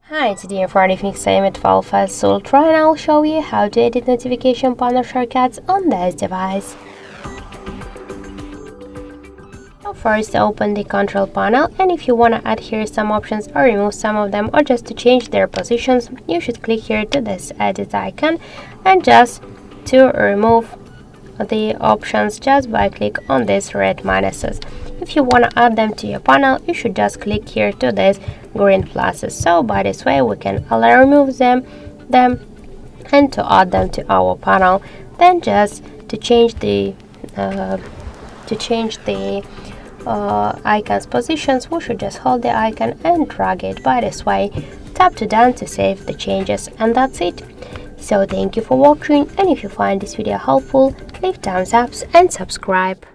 Hi, today I'm running XIAOMI 12S Ultra and I'll show you how to edit notification panel shortcuts on this device. So first open the control panel, and if you want to add here some options or remove some of them or just to change their positions, you should click here to this edit icon and just to remove the options just by click on these red minuses. If you want to add them to your panel, you should just click here to this green pluses. So by this way we can remove them and to add them to our panel. Then just to change the icon's positions, we should just hold the icon and drag it by this way. Tap to done to save the changes, and that's it. So thank you for watching, and if you find this video helpful, leave thumbs up and subscribe.